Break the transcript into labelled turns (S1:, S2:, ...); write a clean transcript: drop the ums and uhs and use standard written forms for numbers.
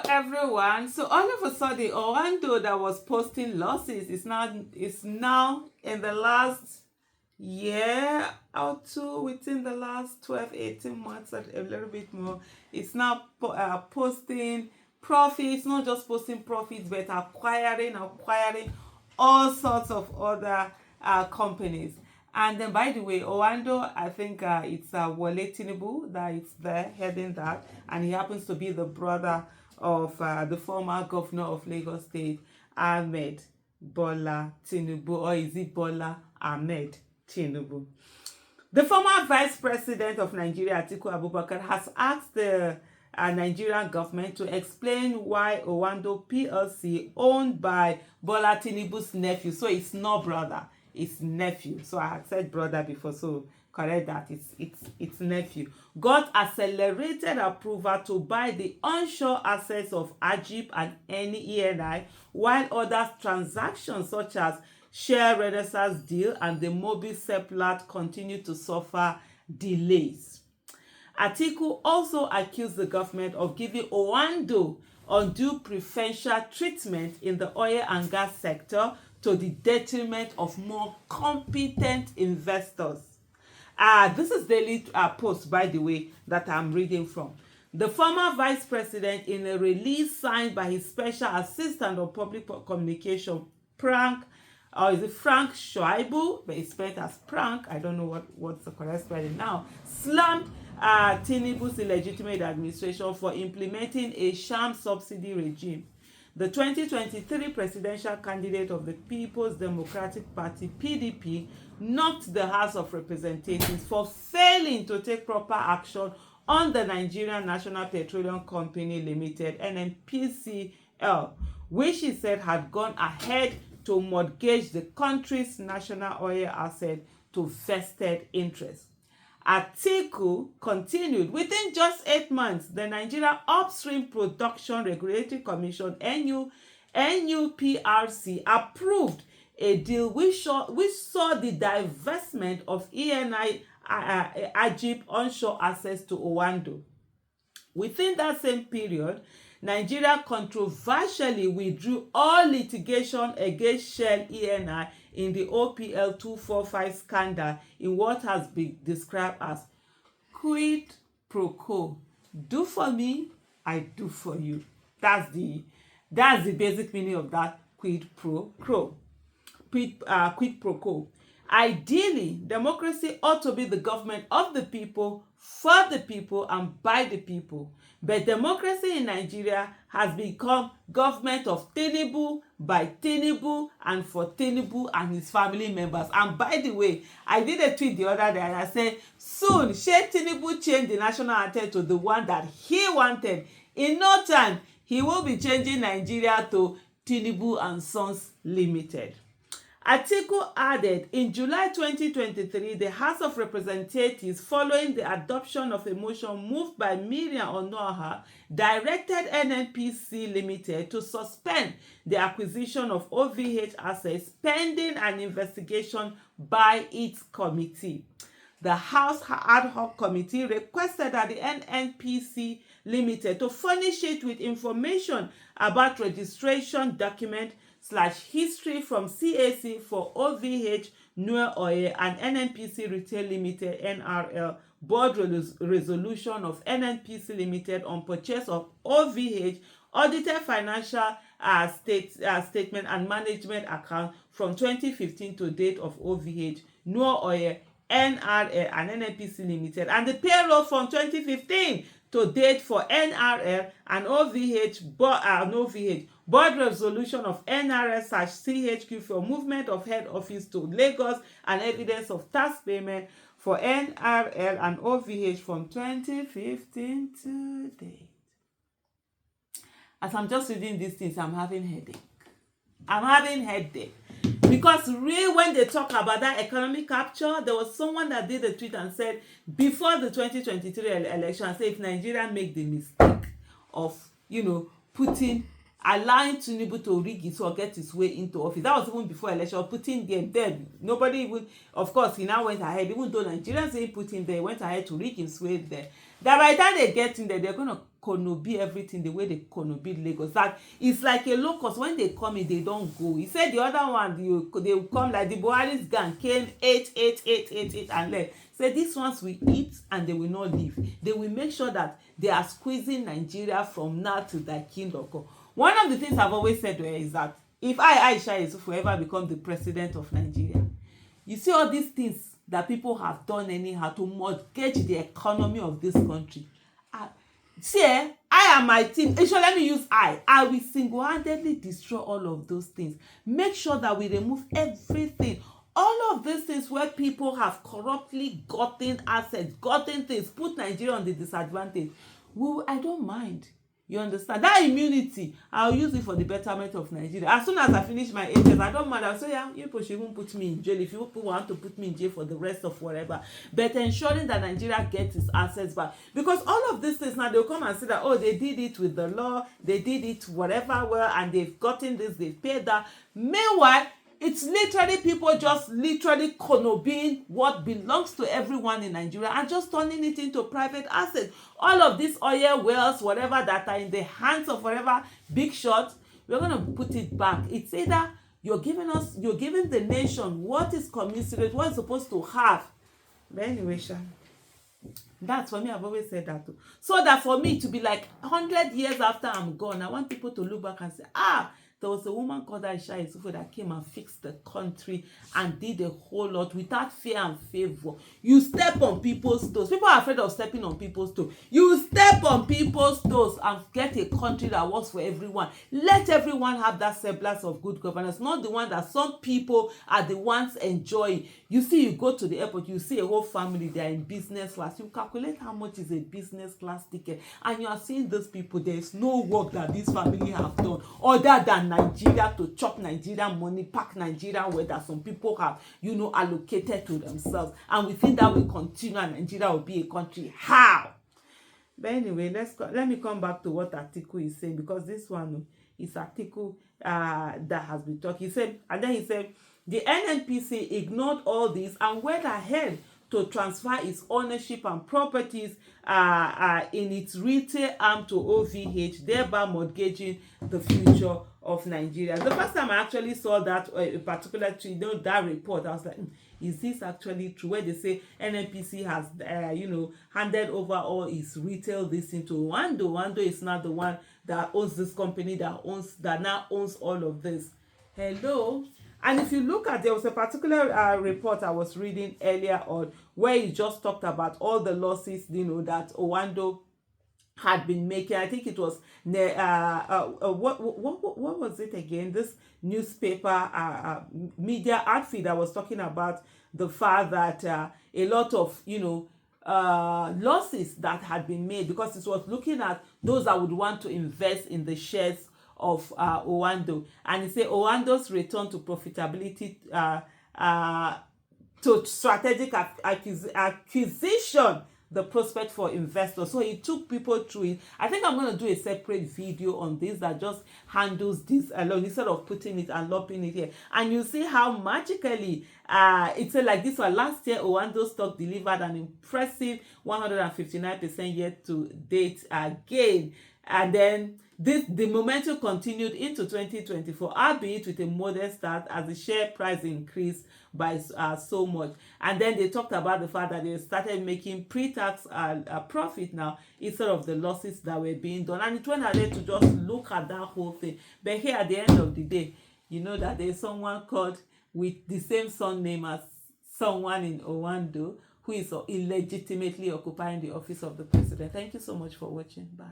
S1: everyone. So all of a sudden, Oando that was posting losses is now in the last year or two, within the last 12, 18 months, a little bit more. It's now posting profits, not just posting profits, but acquiring all sorts of other companies. And then, by the way, Oando, I think it's Wole Tinubu that is there heading that, and he happens to be the brother of the former governor of Lagos State, Ahmed Bola Tinubu, or is it Bola Ahmed Tinubu? The former vice president of Nigeria, Atiku Abubakar, has asked the Nigerian government to explain why Oando PLC, owned by Bola Tinubu's nephew, so it's not brother, it's nephew. So I had said brother before, so correct that, it's nephew, got accelerated approval to buy the onshore assets of Ajib and ENI, while other transactions such as Share Renaissance deal and the Mobil Seplat continue to suffer delays. Atiku also accused the government of giving Oando undue preferential treatment in the oil and gas sector to the detriment of more competent investors. This is Daily Post, by the way, that I'm reading from. The former vice president, in a release signed by his special assistant on public communication, Frank Shoaibu, but it's spelled as Prank, I don't know what's the correct spelling now, slammed Tinubu's illegitimate administration for implementing a sham subsidy regime. The 2023 presidential candidate of the People's Democratic Party, PDP, knocked the House of Representatives for failing to take proper action on the Nigerian National Petroleum Company Limited, NNPCL, which he said had gone ahead to mortgage the country's national oil asset to vested interests. Atiku continued, within just 8 months, the Nigeria Upstream Production Regulatory Commission, NUPRC, approved a deal which saw the divestment of ENI Ajib onshore assets to Oando. Within that same period, Nigeria controversially withdrew all litigation against Shell ENI in the OPL 245 scandal in what has been described as quid pro quo. Do for me, I do for you. That's the basic meaning of that quid pro quo. Quid pro quo. Ideally, democracy ought to be the government of the people, for the people, and by the people. But democracy in Nigeria has become government of Tinubu, by Tinubu, and for Tinubu and his family members. And by the way, I did a tweet the other day and I said, soon, shall Tinubu change the national anthem to the one that he wanted? In no time, he will be changing Nigeria to Tinubu and Sons Limited. Atiku added, in July 2023, the House of Representatives, following the adoption of a motion moved by Miriam Onoha, directed NNPC Limited to suspend the acquisition of OVH assets pending an investigation by its committee. The House Ad Hoc Committee requested that the NNPC Limited to furnish it with information about registration document /history from CAC for OVH New Oil and NNPC Retail Limited NRL board resolution of NNPC Limited on purchase of OVH, audited financial statement and management account from 2015 to date of OVH New Oil, NRL and NNPC Limited, and the payroll from 2015 to date for NRL and OVH board resolution of NRL/CHQ for movement of head office to Lagos and evidence of tax payment for NRL and OVH from 2015 to date. As I'm just reading these things, I'm having headache. Because really, when they talk about that economic capture, there was someone that did a tweet and said, before the 2023 election, say if Nigeria make the mistake of, putting allowing Tinubu to rig it or get his way into office. That was even before election, putting them there. Nobody even, of course, he now went ahead, even though Nigerians didn't put him there, he went ahead to rig his way there. That by the time they get in there, they're going to konobi everything the way they konobi Lagos. That it's like a locust. When they come in, they don't go. He said the other one, they will come like the Buhari's gang came, ate, and left. Say these ones will eat and they will not leave. They will make sure that they are squeezing Nigeria from now to their kingdom come. One of the things I've always said to her is that if Aisha Yusuf will ever become the president of Nigeria, you see all these things that people have done anyhow to mortgage the economy of this country. I and my team, so let me use I will single-handedly destroy all of those things. Make sure that we remove everything. All of these things where people have corruptly gotten assets, gotten things, put Nigeria on the disadvantage. I don't mind. You understand? That immunity, I'll use it for the betterment of Nigeria. As soon as I finish my HS, I don't mind. I'll say, yeah, you people should even put me in jail if you people want to put me in jail for the rest of whatever. But ensuring that Nigeria gets its assets back. Because all of these things now, they'll come and say that, oh, they did it with the law, they did it whatever, well, and they've gotten this, they've paid that. Meanwhile, it's literally people just literally konobing what belongs to everyone in Nigeria and just turning it into private assets. All of these oil wells, whatever, that are in the hands of whatever big shots, we're going to put it back. It's either you're giving the nation what is commensurate, what it's supposed to have. But anyway, that's for me. I've always said that too. So that for me to be like 100 years after I'm gone, I want people to look back and say, there was a woman called Aisha Yusuf that came and fixed the country and did a whole lot without fear and favor. You step on people's toes. People are afraid of stepping on people's toes. You step on people's toes and get a country that works for everyone. Let everyone have that semblance of good governance, not the one that some people are the ones enjoying. You see, you go to the airport, you see a whole family, they are in business class. You calculate how much is a business class ticket, and you are seeing those people. There is no work that this family have done other than Nigeria to chop Nigerian money, pack Nigerian where that some people have, allocated to themselves. And we think that will continue and Nigeria will be a country. How? But anyway, let me come back to what Atiku is saying, because this one is Atiku that has been talking. He said, the NNPC ignored all this and went ahead to transfer its ownership and properties in its retail arm to OVH, thereby mortgaging the future of Nigeria. The first time I actually saw that particular tweet, that report, I was like, is this actually true? Where they say NNPC has, handed over all its retail this into Oando. Oando is not the one that owns this company that now owns all of this. Hello? And if you look at, there was a particular report I was reading earlier on where he just talked about all the losses, that Oando had been making. I think it was what was it again? This newspaper media outfit that was talking about the fact that a lot of losses that had been made, because it was looking at those that would want to invest in the shares of Oando, and he said Oando's return to profitability to strategic acquisition, the prospect for investors. So he took people through it. I think I'm going to do a separate video on this that just handles this alone instead of putting it and lumping it here. And you see how magically it's like this one. Last year, Oando stock delivered an impressive 159% year to date gain. And then the momentum continued into 2024, albeit with a modest start as the share price increased by so much. And then they talked about the fact that they started making pre-tax profit now instead of the losses that were being done. And it went ahead to just look at that whole thing. But here at the end of the day, you know that there's someone called with the same surname as someone in Oando who is illegitimately occupying the office of the president. Thank you so much for watching. Bye.